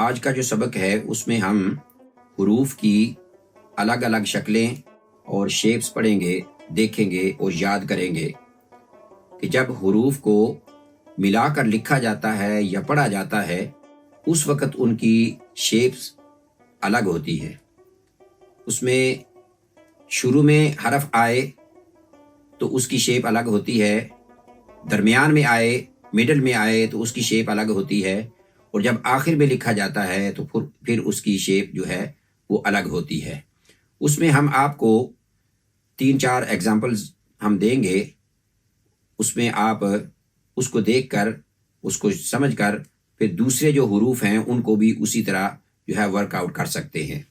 آج کا جو سبق ہے اس میں ہم حروف کی الگ الگ شکلیں اور شیپس پڑھیں گے، دیکھیں گے اور یاد کریں گے کہ جب حروف کو ملا کر لکھا جاتا ہے یا پڑھا جاتا ہے اس وقت ان کی شیپس الگ ہوتی ہے۔ اس میں شروع میں حرف آئے تو اس کی شیپ الگ ہوتی ہے، درمیان میں آئے، مڈل میں آئے تو اس کی شیپ الگ ہوتی ہے، اور جب آخر میں لکھا جاتا ہے تو پھر اس کی شیپ جو ہے وہ الگ ہوتی ہے۔ اس میں ہم آپ کو 3-4 ایگزامپلز ہم دیں گے، اس میں آپ اس کو دیکھ کر، اس کو سمجھ کر پھر دوسرے جو حروف ہیں ان کو بھی اسی طرح جو ہے ورک آؤٹ کر سکتے ہیں۔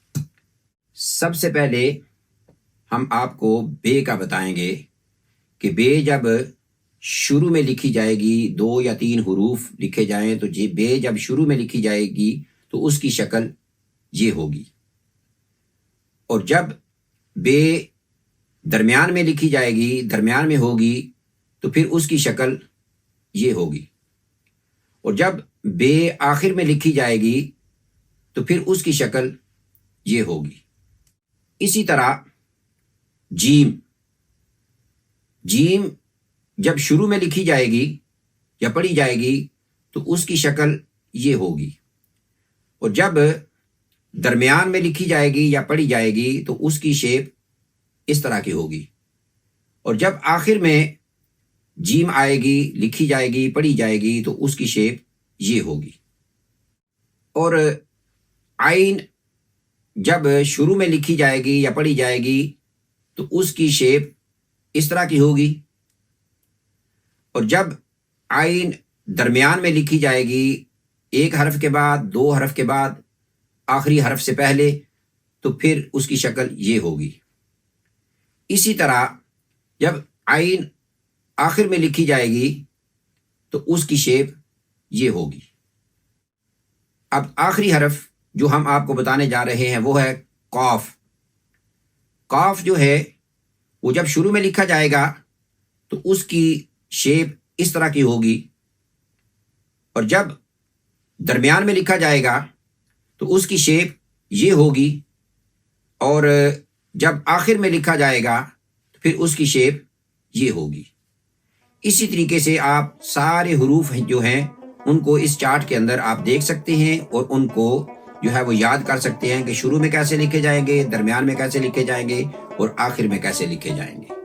سب سے پہلے ہم آپ کو بے کا بتائیں گے کہ بے جب شروع میں لکھی جائے گی، 2 یا 3 حروف لکھے جائیں تو بے جب شروع میں لکھی جائے گی تو اس کی شکل یہ ہوگی، اور جب بے درمیان میں لکھی جائے گی، درمیان میں ہوگی تو پھر اس کی شکل یہ ہوگی، اور جب بے آخر میں لکھی جائے گی تو پھر اس کی شکل یہ ہوگی۔ اسی طرح جیم جب شروع میں لکھی جائے گی یا پڑھی جائے گی تو اس کی شکل یہ ہوگی، اور جب درمیان میں لکھی جائے گی یا پڑھی جائے گی تو اس کی شیپ اس طرح کی ہوگی، اور جب آخر میں جیم آئے گی، لکھی جائے گی، پڑھی جائے گی تو اس کی شیپ یہ ہوگی۔ اور عین جب شروع میں لکھی جائے گی یا پڑھی جائے گی تو اس کی شیپ اس طرح کی ہوگی، اور جب عین درمیان میں لکھی جائے گی، 1 حرف کے بعد، 2 حرف کے بعد، آخری حرف سے پہلے، تو پھر اس کی شکل یہ ہوگی۔ اسی طرح جب عین آخر میں لکھی جائے گی تو اس کی شیپ یہ ہوگی۔ اب آخری حرف جو ہم آپ کو بتانے جا رہے ہیں وہ ہے قاف۔ قاف جو ہے وہ جب شروع میں لکھا جائے گا تو اس کی شیپ اس طرح کی ہوگی، اور جب درمیان میں لکھا جائے گا تو اس کی شیپ یہ ہوگی، اور جب آخر میں لکھا جائے گا تو پھر اس کی شیپ یہ ہوگی۔ اسی طریقے سے آپ سارے حروف جو ہیں ان کو اس چارٹ کے اندر آپ دیکھ سکتے ہیں، اور ان کو جو ہے وہ یاد کر سکتے ہیں کہ شروع میں کیسے لکھے جائیں گے، درمیان میں کیسے لکھے جائیں گے اور آخر میں کیسے لکھے جائیں گے۔